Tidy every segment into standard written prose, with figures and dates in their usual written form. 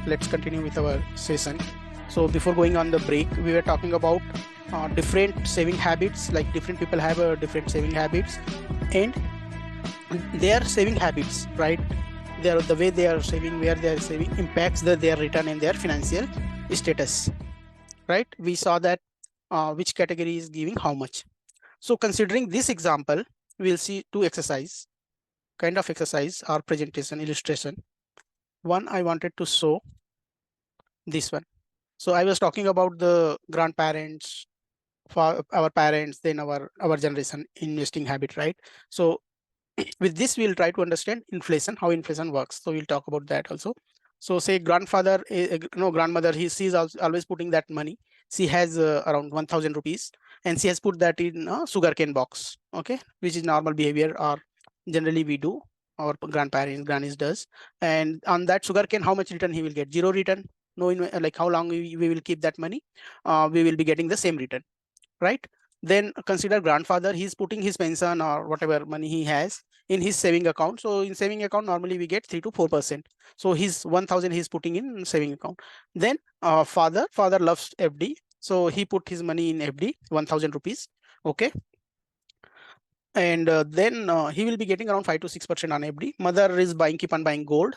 let's continue with our session. So before going on the break, we were talking about different saving habits, like different people have different saving habits, and their saving habits, right? The way they are saving, where they are saving impacts their return and their financial status, right? We saw that which category is giving how much. So considering this example, we'll see two kind of exercise or presentation illustration. One, I wanted to show this one. So I was talking about the grandparents, for our parents, then our generation investing habit, right? So with this, we'll try to understand inflation, how inflation works. So we'll talk about that also. So say grandfather, no, grandmother, she's always putting that money. She has around 1000 rupees, and she has put that in a sugarcane box, okay, which is normal behavior, or generally we do, our grandparents, grannies does. And on that sugarcane, how much return he will get? Zero return. No, like how long we will keep that money? We will be getting the same return, right? Then consider grandfather, he's putting his pension or whatever money he has in his saving account. So in saving account, normally we get 3 to 4%. So his 1000 he's putting in saving account. Then father loves FD. So he put his money in FD, 1000 rupees. Okay. And then he will be getting around 5 to 6% on FD. Mother is keep on buying gold.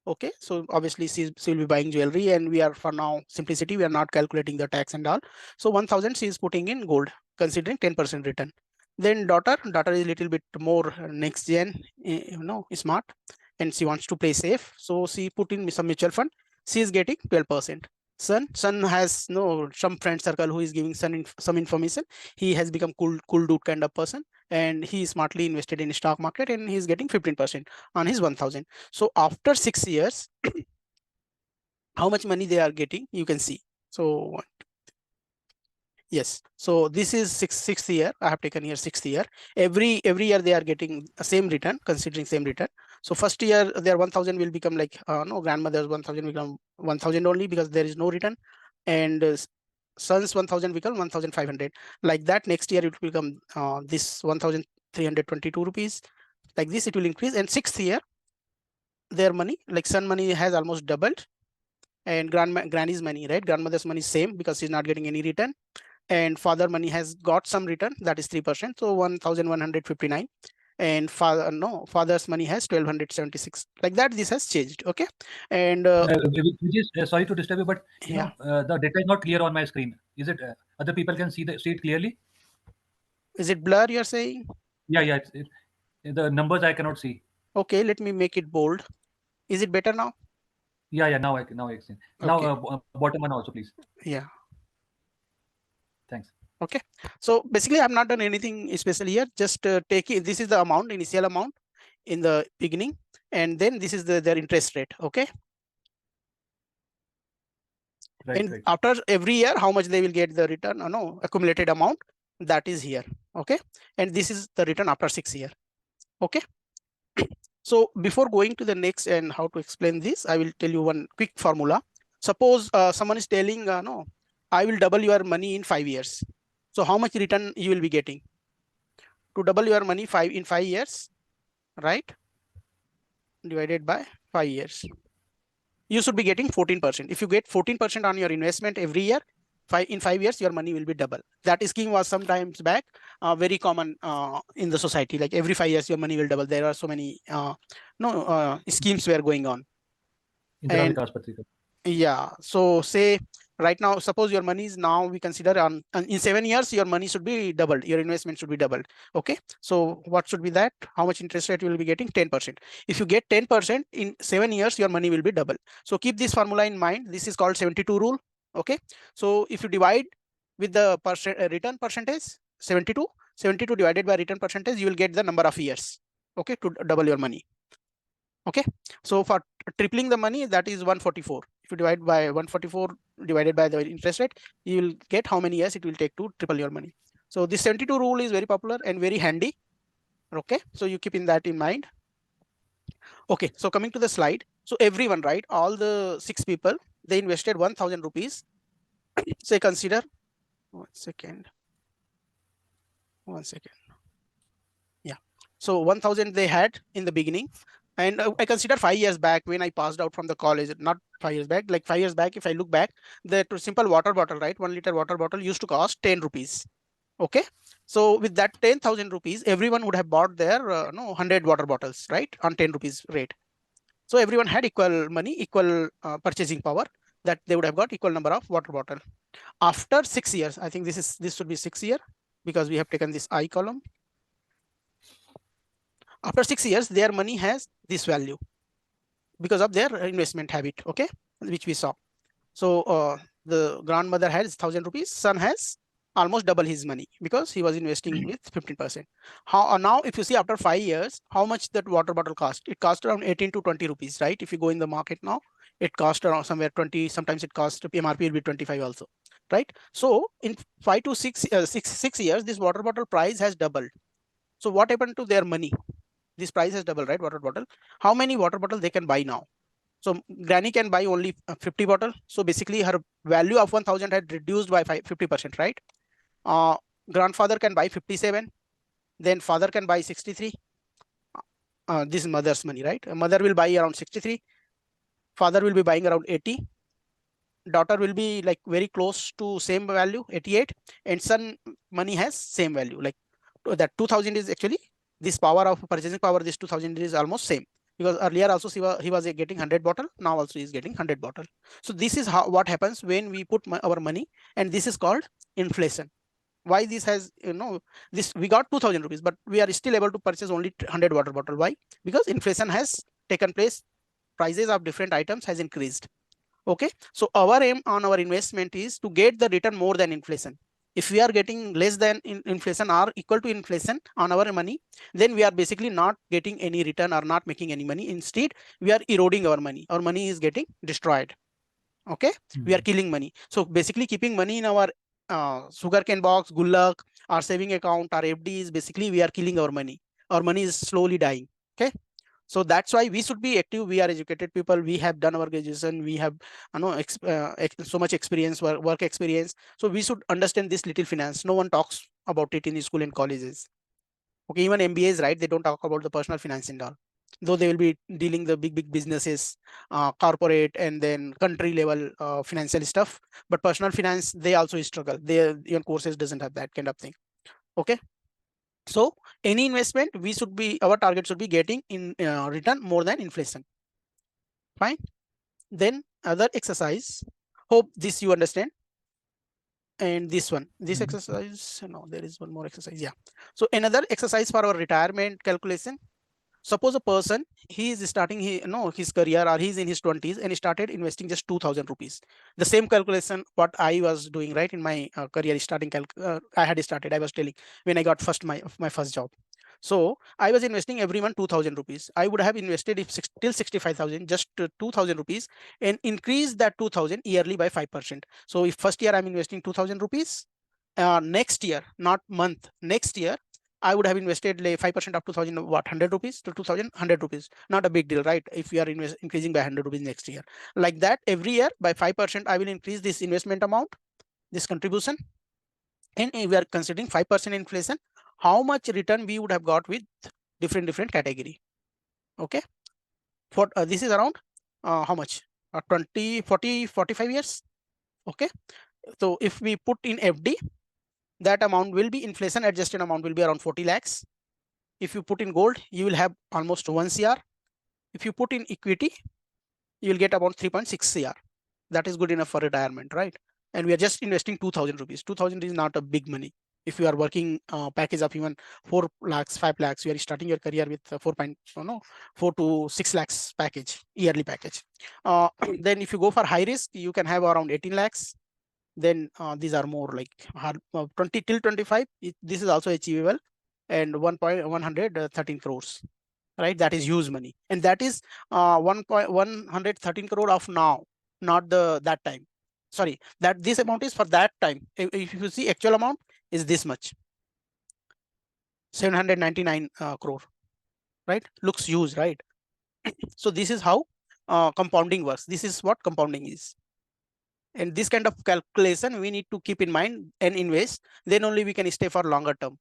Okay, so obviously she will be buying jewelry, and we are, for now simplicity, we are not calculating the tax and all. So 1000 she is putting in gold, considering 10% return. Then daughter is a little bit more next gen, smart, and she wants to play safe, so she put in some mutual fund. She is getting 12%. Son has some friend circle who is giving some information. He has become cool dude kind of person, and he smartly invested in stock market, and he is getting 15% on his 1000. So after 6 years, how much money they are getting, you can see. So yes, so this is sixth year. I have taken here 6th year. Every year they are getting a same return, considering same return. So first year their 1000 will become like no, grandmother's 1000 become 1000 only, because there is no return, and son's 1000 become 1500. Like that, next year it will become this 1322 rupees. Like this, it will increase. And 6th year, their money, like son money has almost doubled, and granny's money, right? Grandmother's money same, because she's not getting any return, and father money has got some return, that is 3%, so 1159. And father's money has 1276. Like that, this has changed. Okay. And Which is, sorry to disturb you, but yeah, the data is not clear on my screen. Is it other people can see it clearly? is it blur, you're saying? Yeah. The numbers I cannot see. Okay, let me make it bold. Is it better now? Yeah. Now I see. Now Okay. bottom one also, please. Yeah. Thanks. Okay, so basically I've not done anything special here. Just this is the amount, initial amount in the beginning, and then this is their interest rate. Okay. And after every year, how much they will get the return, accumulated amount, that is here. Okay. And this is the return after 6 years. Okay. So before going to the next and how to explain this, I will tell you one quick formula. Suppose someone is telling, no, I will double your money in 5 years. So how much return you will be getting? To double your money in 5 years, right? Divided by 5 years. You should be getting 14%. If you get 14% on your investment every year, in 5 years, your money will be double. That scheme was sometimes back very common in the society. Like every 5 years, your money will double. There are so many schemes were going on. And yeah, so say right now, suppose your money is now, we consider in 7 years, your money should be doubled. Your investment should be doubled. Okay. So what should be that? How much interest rate you will be getting? 10%. If you get 10% in 7 years, your money will be double. So keep this formula in mind. This is called 72 rule. Okay. So if you divide with the return percentage, 72 divided by return percentage, you will get the number of years. Okay. To double your money. Okay. So for tripling the money, that is 144. If you divide by 144 divided by the interest rate, you will get how many years it will take to triple your money. So this 72 rule is very popular and very handy. Okay. So you keep that in mind. Okay. So coming to the slide. So everyone, right? All the 6 people, they invested 1000 rupees. Say consider 1 second. 1 second. Yeah. So 1000 they had in the beginning. And I consider 5 years back when I passed out from the college, not 5 years back, like 5 years back, if I look back, the simple water bottle, right? 1 liter water bottle used to cost 10 rupees. Okay. So with that 10,000 rupees, everyone would have bought their no 100 water bottles, right? On 10 rupees rate. So everyone had equal money, equal purchasing power, that they would have got equal number of water bottle. After 6 years, I think this should be 6 year, because we have taken this I column. After 6 years, their money has this value because of their investment habit, okay, which we saw. So the grandmother has 1,000 rupees, son has almost double his money because he was investing with 15%. How now, if you see after 5 years, how much that water bottle cost? It cost around 18 to 20 rupees, right? If you go in the market now, it cost around somewhere 20. Sometimes it costs MRP will be 25 also, right? So in 5 to 6 years, this water bottle price has doubled. So what happened to their money? This price has doubled, right? Water bottle. How many water bottles they can buy now? So granny can buy only 50 bottle. So basically her value of 1,000 had reduced by 50%, right? Uh, Grandfather can buy 57. Then father can buy 63. This is mother's money, right? Mother will buy around 63. Father will be buying around 80. Daughter will be like very close to same value, 88. And son money has same value. Like that 2,000 is actually this power of purchasing power. This 2,000 is almost same, because earlier also he was getting 100 bottle, now also he is getting 100 bottle. So this is how what happens when we put our money, and this is called inflation. Why this has, this we got 2,000 rupees, but we are still able to purchase only 100 water bottle. Why? Because inflation has taken place, prices of different items has increased. Okay, so our aim on our investment is to get the return more than inflation. If we are getting less than inflation or equal to inflation on our money, then we are basically not getting any return or not making any money. Instead, we are eroding our money. Our money is getting destroyed. Okay, we are killing money. So basically, keeping money in our sugarcane box, gullak, our saving account, our FD is basically we are killing our money. Our money is slowly dying. Okay, so that's why we should be active. We are educated people, we have done our graduation, we have so much experience, work experience. So we should understand this little finance. No one talks about it in the school and colleges. Okay, even MBAs, right? They don't talk about the personal finance and all, though they will be dealing the big businesses, corporate and then country level financial stuff. But personal finance, they also struggle. Their even courses doesn't have that kind of thing. Okay, so any investment, we should be, our target should be getting in return more than inflation. Fine. Then other exercise. Hope this you understand. And this one, this exercise, no, there is one more exercise. Yeah. So another exercise for our retirement calculation. Suppose a person, he is starting his career, or he's in his 20s and he started investing just 2,000 rupees. The same calculation what I was doing, right? In my career starting I had started, I was telling, when I got my first job. So I was investing every month 2,000 rupees. I would have invested if till 65,000, just 2,000 rupees, and increase that 2,000 yearly by 5%. So if first year I'm investing 2,000 rupees, next year, not month, next year, I would have invested like 5% of 2,000, what, 100 rupees to 2,000, 100 rupees. Not a big deal, right? If we are increasing by 100 rupees next year. Like that, every year by 5%, I will increase this investment amount, this contribution. And if we are considering 5% inflation, how much return we would have got with different category. Okay. For this is around how much? 20, 40, 45 years. Okay. So if we put in FD, that amount will be inflation adjusted amount will be around 40 lakhs. If you put in gold, you will have almost 1 CR. If you put in equity, you will get about 3.6 CR. That is good enough for retirement, right? And we are just investing 2,000 rupees. 2,000 is not a big money. If you are working package of even 4 lakhs, 5 lakhs, you are starting your career with 4 to 6 lakhs package, yearly package. Then if you go for high risk, you can have around 18 lakhs. Then these are more like 20 till 25. This is also achievable, and 113 crores, right? That is huge money, and that is 113 crore of now, not that time. Sorry, that this amount is for that time. If you see actual amount is this much, 799 crore, right? Looks huge, right? So this is how compounding works. This is what compounding is. And this kind of calculation we need to keep in mind and invest. Then only we can stay for longer term.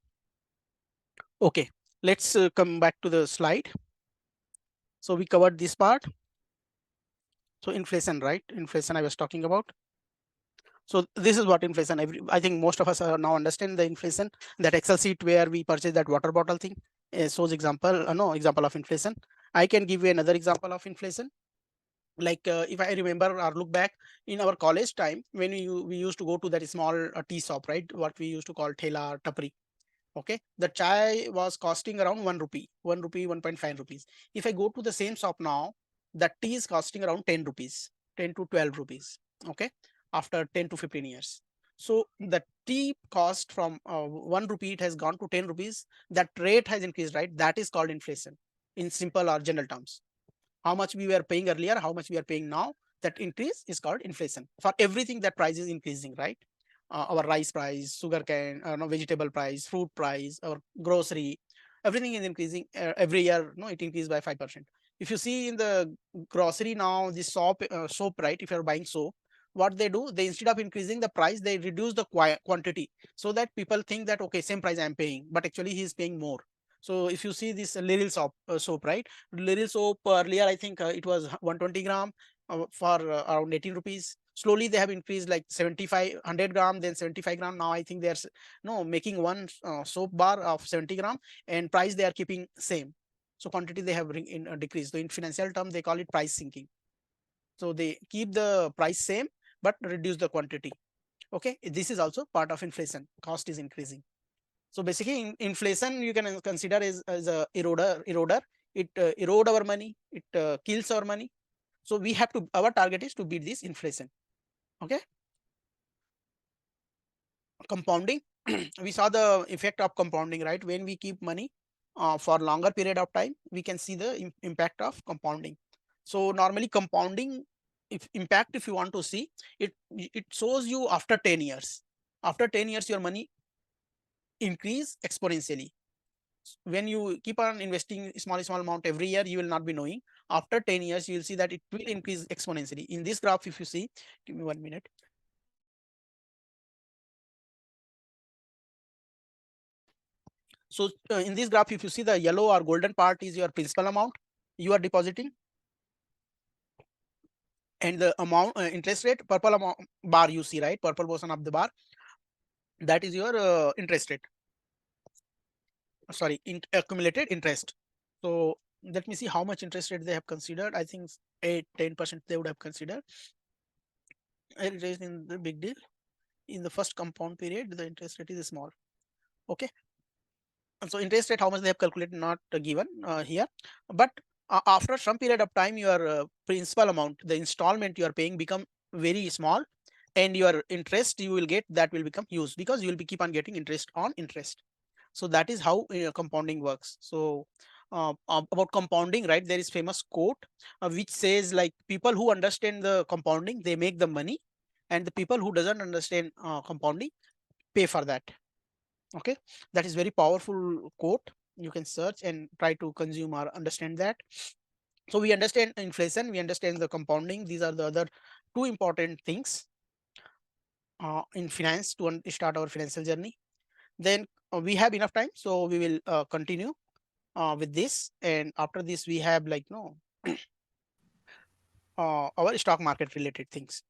Okay, let's come back to the slide. So we covered this part. So inflation, right? Inflation I was talking about. So this is what inflation. I think most of us now understand the inflation. That Excel sheet where we purchase that water bottle thing shows example. No example of inflation. I can give you another example of inflation. Like if I remember or look back in our college time when we used to go to that small tea shop, right? What we used to call thela or tapri. Okay, the chai was costing around 1 rupee, 1 rupee, 1.5 rupees. If I go to the same shop now, the tea is costing around 10 rupees, 10 to 12 rupees. Okay, after 10 to 15 years. So the tea cost from 1 rupee, it has gone to 10 rupees. That rate has increased, right? That is called inflation in simple or general terms. How much we were paying earlier, how much we are paying now, that increase is called inflation. For everything that price is increasing, right? Our rice price, sugar cane, no, vegetable price, fruit price, our grocery, everything is increasing every year. No, it increased by 5%. If you see in the grocery now, the soap, right? If you're buying soap, what they do, they instead of increasing the price, they reduce the quantity so that people think that okay, same price I'm paying, but actually he's paying more. So if you see this little soap, right? Little soap earlier, I think it was 120 gram for around 18 rupees. Slowly they have increased like 75, 100 gram, then 75 gram. Now I think they're no making one soap bar of 70 gram, and price they are keeping same. So quantity they have decreased. So in financial term, they call it price sinking. So they keep the price same, but reduce the quantity. Okay, this is also part of inflation. Cost is increasing. So basically, inflation you can consider as a eroder. It erode our money. It kills our money. So we have to. Our target is to beat this inflation. Okay. Compounding. We saw the effect of compounding, right? When we keep money for longer period of time, we can see the impact of compounding. So normally compounding, if impact, if you want to see it, it shows you after 10 years. After 10 years, your money increase exponentially. When you keep on investing small amount every year, you will not be knowing. After 10 years, you will see that it will increase exponentially. In this graph, if you see, give me 1 minute. So in this graph, if you see, the yellow or golden part is your principal amount you are depositing, and the amount interest rate, purple amount bar you see, right? Purple portion of the bar, that is your interest rate. Sorry, accumulated interest. So let me see how much interest rate they have considered. I think 8-10% they would have considered. It is in the big deal. In the first compound period, the interest rate is small. Okay. And so interest rate, how much they have calculated, not given here. But after some period of time, your principal amount, the installment you are paying, become very small, and your interest you will get, that will become huge, because you will be keep on getting interest on interest. So that is how compounding works. So about compounding, right? There is famous quote which says like, people who understand the compounding, they make the money, and the people who doesn't understand compounding pay for that. Okay, that is very powerful quote. You can search and try to consume or understand that. So we understand inflation, we understand the compounding. These are the other two important things in finance to start our financial journey. Then we have enough time, so we will continue with this, and after this we have like no our stock market related things.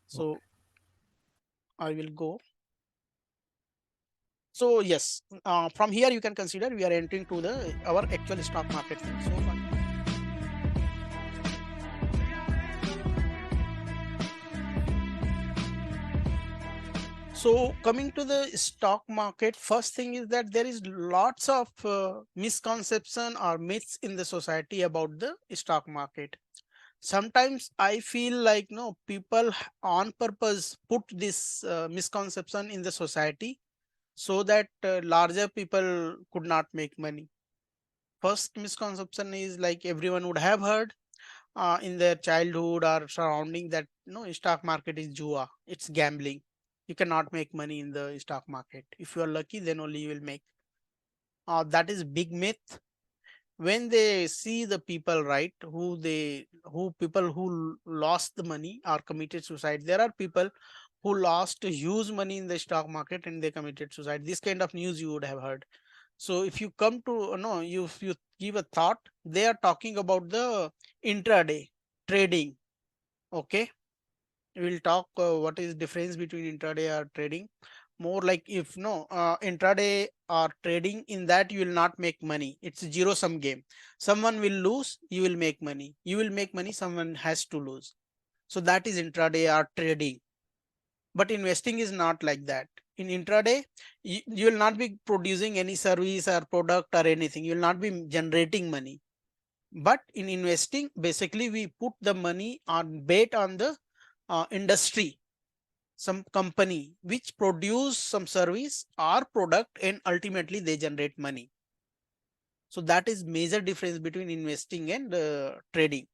So Okay. I will go. So yes, from here you can consider we are entering to the our actual stock market thing. So coming to the stock market, first thing is that there is lots of misconception or myths in the society about the stock market. Sometimes I feel like no, people on purpose put this misconception in the society so that larger people could not make money. First misconception is like everyone would have heard in their childhood or surrounding that no, stock market is jua, it's gambling. You cannot make money in the stock market. If you are lucky, then only you will make. That is big myth. When they see the people, right, who people who lost the money or committed suicide. There are people who lost huge money in the stock market and they committed suicide. This kind of news you would have heard. So if you come to no, you give a thought, they are talking about the intraday trading. Okay, we'll talk what is difference between intraday or trading. More like if no intraday or trading, in that you will not make money. It's a zero sum game. Someone will lose, you will make money. You will make money, someone has to lose. So that is intraday or trading. But investing is not like that. In intraday, you will not be producing any service or product or anything. You will not be generating money. But in investing, basically we put the money on bet on the industry, some company which produce some service or product, and ultimately they generate money. So that is major difference between investing and trading.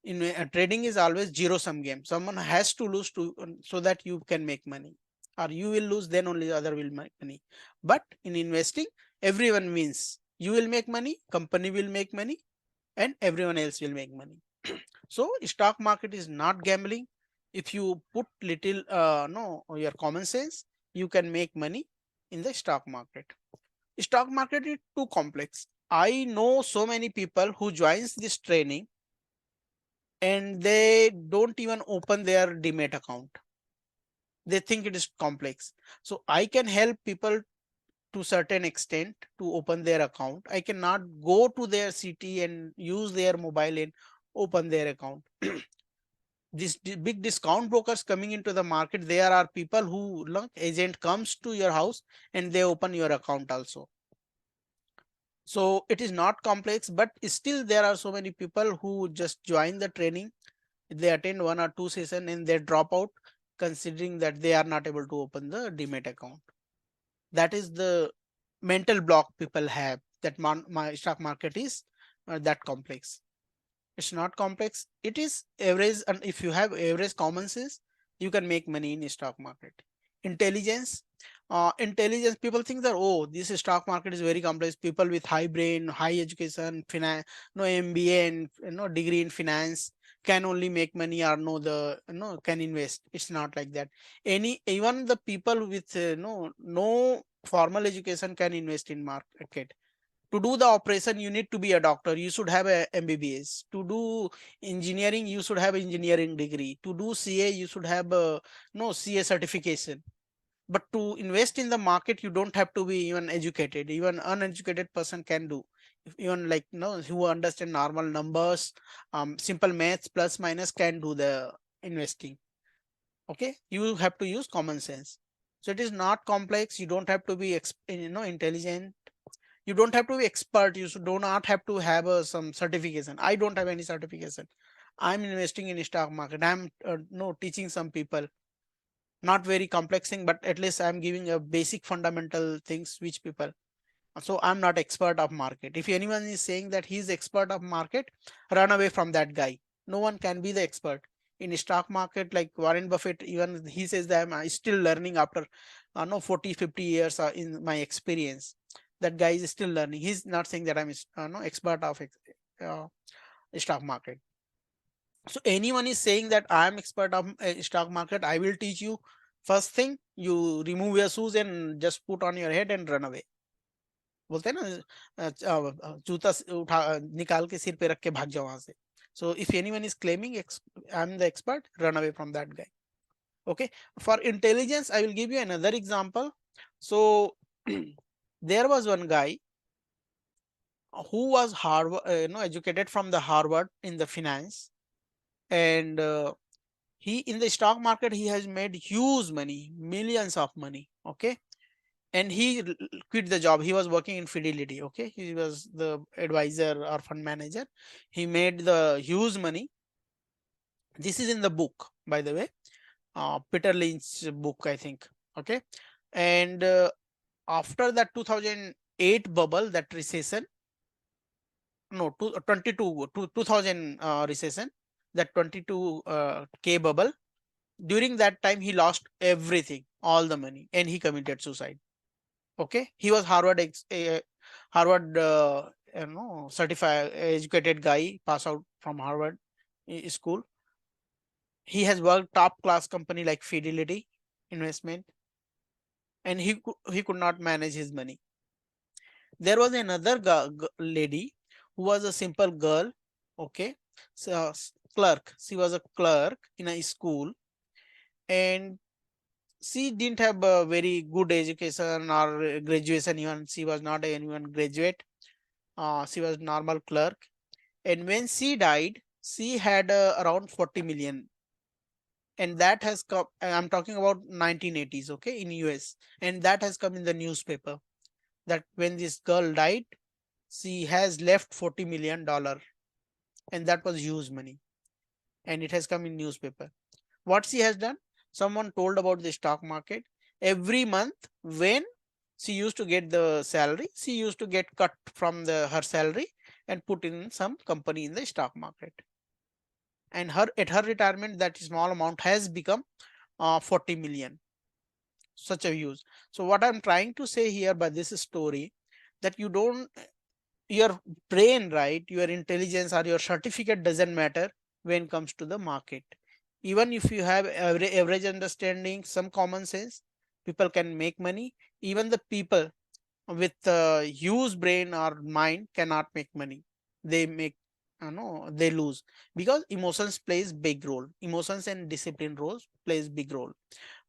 In trading is always zero sum game. Someone has to lose to so that you can make money, or you will lose, then only the other will make money. But in investing, everyone wins. You will make money, company will make money, and everyone else will make money. So stock market is not gambling. If you put little no your common sense, you can make money in the stock market. Stock market is too complex. I know so many people who joins this training and they don't even open their demat account. They think it is complex. So I can help people to certain extent to open their account. I cannot go to their city and use their mobile and open their account. These big discount brokers coming into the market, there are people who look, agent comes to your house and they open your account also. So it is not complex, but still there are so many people who just join the training. They attend one or two session and they drop out, considering that they are not able to open the demat account. That is the mental block people have, that my stock market is that complex. It's not complex. It is average, and if you have average common sense, you can make money in stock market. Intelligence, intelligence. People think that, oh, this stock market is very complex. People with high brain, high education, finance, no MBA and no degree in finance can only make money, or no the no can invest. It's not like that. Any even the people with no formal education can invest in market. To do the operation, you need to be a doctor, you should have a MBBS. To do engineering, you should have engineering degree. To do CA, you should have a no CA certification. But to invest in the market, you don't have to be even educated. Even uneducated person can do. Even like who understand normal numbers, simple maths, plus minus, can do the investing. Okay, you have to use common sense. So it is not complex. You don't have to be intelligent. You don't have to be expert. You do not have to have some certification. I don't have any certification. I'm investing in stock market. I'm no teaching some people, not very complex thing, but at least I'm giving a basic fundamental things which people. So I'm not expert of market. If anyone is saying that he's expert of market, run away from that guy. No one can be the expert in stock market. Like Warren Buffett, even he says that I'm still learning after no 40 50 years in my experience. That guy is still learning. He's not saying that I'm no expert of uh, stock market. So anyone is saying that I am expert of stock market, I will teach you. First thing, you remove your shoes and just put on your head and run away. बोलते हैं ना जूता उठा निकाल के सिर पे रख के भाग जाओ वहां से. So if anyone is claiming I'm the expert, run away from that guy. Okay. For intelligence, I will give you another example. So there was one guy who was Harvard, educated from the Harvard in the finance, and he in the stock market he has made huge money, millions of money. Okay. And he quit the job. He was working in Fidelity. Okay, he was the advisor or fund manager. He made the huge money. This is in the book, by the way, Peter Lynch's book, I think. Okay. And after that 2008 bubble, that recession, no, 22 to 2000 recession, that 22 k bubble, during that time he lost everything, all the money, and he committed suicide. Okay, he was Harvard certified educated guy, pass out from Harvard school. He has worked top class company like Fidelity Investment, and he could not manage his money. There was another lady who was a simple girl. Okay. So clerk, she was a clerk in a school, and she didn't have a very good education or graduation. Even she was not anyone graduate. She was normal clerk, and when she died, she had around 40 million, and that has come. I'm talking about 1980s, okay, in US, and that has come in the newspaper that when this girl died, she has left $40 million, and that was huge money, and it has come in newspaper. What she has done? Someone told about the stock market. Every month, when she used to get the salary, she used to get cut from the her salary and put in some company in the stock market. And her at her retirement, that small amount has become 40 million. Such a huge. So what I'm trying to say here by this story, that you don't, your brain, right, your intelligence or your certificate doesn't matter when it comes to the market. Even if you have average understanding, some common sense, people can make money. Even the people with huge brain or mind cannot make money. They make, no, they lose, because emotions plays big role. Emotions and discipline roles plays big role.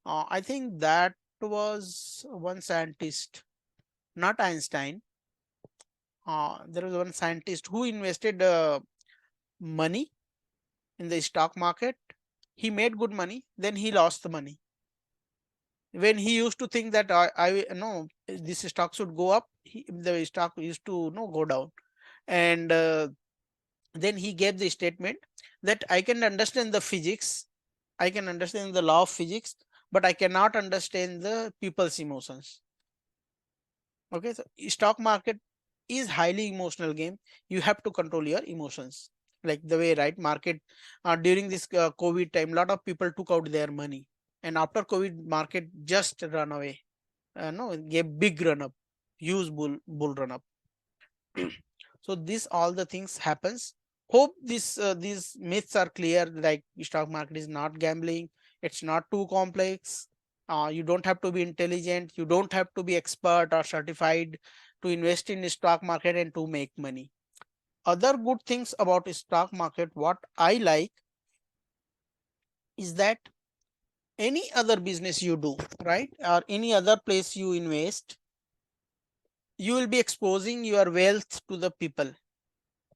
I think that was one scientist, not Einstein. There was one scientist who invested money in the stock market. He made good money, then he lost the money. When he used to think that I no, this stock should go up, the stock used to no go down. And then he gave the statement that I can understand the physics, I can understand the law of physics, but I cannot understand the people's emotions. Okay, so stock market is highly emotional game. You have to control your emotions. Like the way, right, market during this COVID time, lot of people took out their money, and after COVID, market just run away. No, gave big run up, huge bull run up. So this all the things happens. Hope this these myths are clear. Like stock market is not gambling. It's not too complex. You don't have to be intelligent. You don't have to be expert or certified to invest in the stock market and to make money. Other good things about stock market, what I like, is that any other business you do, right, or any other place you invest, you will be exposing your wealth to the people.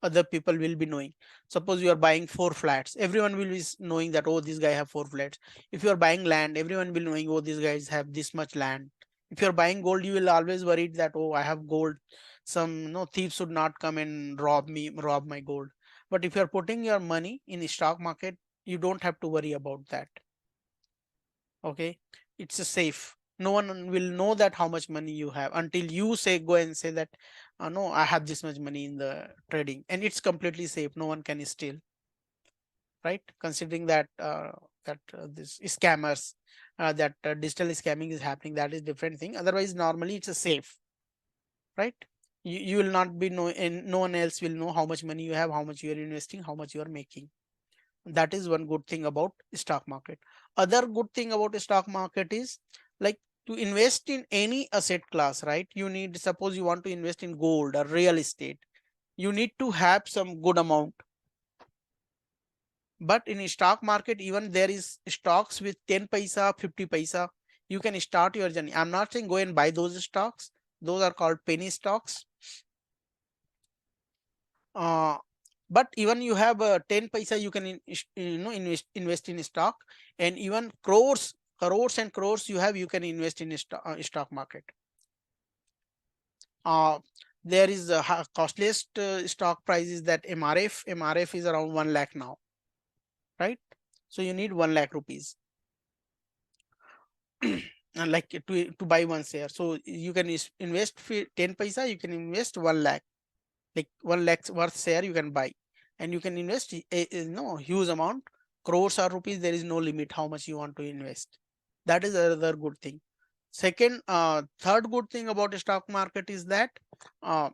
Other people will be knowing. Suppose you are buying 4 flats, everyone will be knowing that, oh, this guy have 4 flats. If you are buying land, everyone will knowing, oh, these guys have this much land. If you are buying gold, you will always worried that, oh, I have gold, some no thieves should not come and rob my gold. But if you are putting your money in the stock market, you don't have to worry about that. Okay, it's a safe. No one will know that how much money you have until you say, go and say that, no, I have this much money in the trading, and it's completely safe, no one can steal, right? Considering that this scammers, that digital scamming is happening, that is different thing. Otherwise normally it's a safe, right? You will not be know, and no one else will know how much money you have, how much you are investing, how much you are making. That is one good thing about stock market. Other good thing about stock market is, like, to invest in any asset class, right, you need, suppose you want to invest in gold or real estate, you need to have some good amount. But in stock market, even there is stocks with 10 paisa, 50 paisa, you can start your journey. I'm not saying go and buy those stocks, those are called penny stocks. uh, but even you have 10 paisa, you can invest in stock. And even crores and crores you have, you can invest in stock market. uh, there is a costliest stock price is that mrf is around 1 lakh now, right? So you need 1 lakh rupees and like to buy one share. So you can invest 10 paisa, you can invest 1 lakh, like 1 lakh worth share you can buy. And you can invest no huge amount, crores or rupees, there is no limit how much you want to invest. That is another good thing. Second, third good thing about the stock market is that, uh,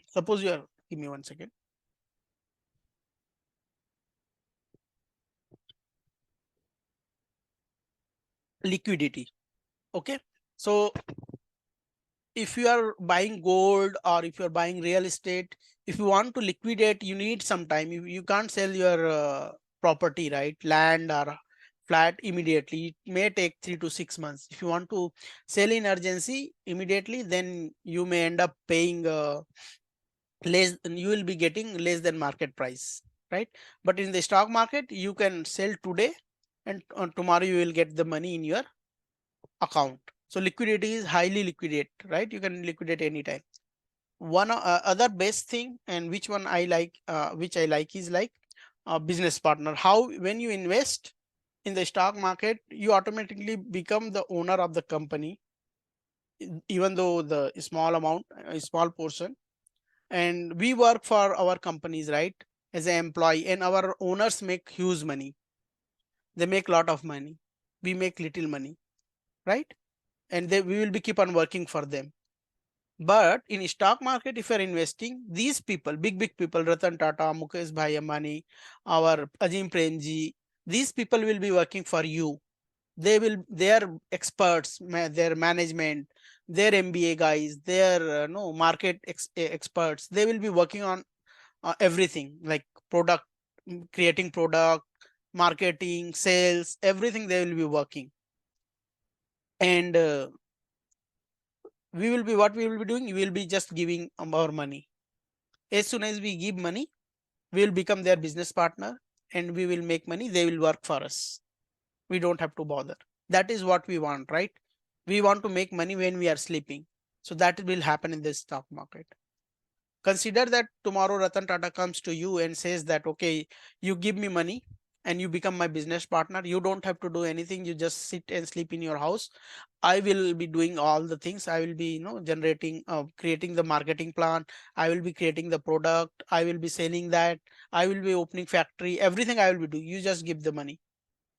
suppose you are, give me 1 second. Liquidity. Okay, so if you are buying gold or if you're buying real estate, if you want to liquidate, you need some time. You can't sell your property, right? Land or flat immediately. It may take 3 to 6 months. If you want to sell in urgency immediately, then you may end up paying less, you will be getting less than market price, right? But in the stock market, you can sell today and tomorrow you will get the money in your account. So liquidity is highly liquidate, right? You can liquidate anytime. One other best thing, and which one I like, which I like is like a business partner. How when you invest in the stock market, you automatically become the owner of the company, even though the small amount, a small portion. And we work for our companies, right? As an employee, and our owners make huge money. They make lot of money. We make little money, right? And we will be keep on working for them. But in stock market, if you're investing, these people, big people, Ratan Tata, Mukesh Bhai Ambani, our Ajim Premji, these people will be working for you. They are experts, their management, their MBA guys, their no market experts. They will be working on everything like product, creating product, marketing, sales, everything they will be working. And what we will be doing, we will be just giving our money. As soon as we give money, we will become their business partner and we will make money. They will work for us. We don't have to bother. That is what we want, right? We want to make money when we are sleeping. So that will happen in this stock market. Consider that tomorrow Ratan Tata comes to you and says that, okay, you give me money and you become my business partner. You don't have to do anything. You just sit and sleep in your house. I will be doing all the things. I will be, generating, creating the marketing plan. I will be creating the product. I will be selling that. I will be opening factory. Everything I will be doing. You just give the money.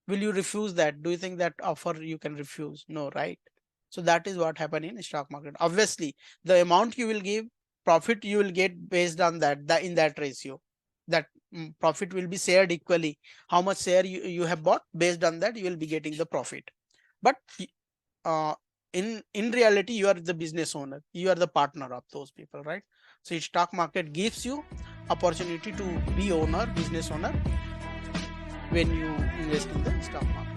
Will you refuse that? Do you think that offer you can refuse? No, right? So that is what happened in stock market. Obviously, the amount you will give, profit you will get based on that in that ratio. That profit will be shared equally. How much share you have bought, based on that you will be getting the profit. But uh, in reality, you are the business owner. You are the partner of those people, right? So stock market gives you opportunity to be owner, business owner, when you invest in the stock market.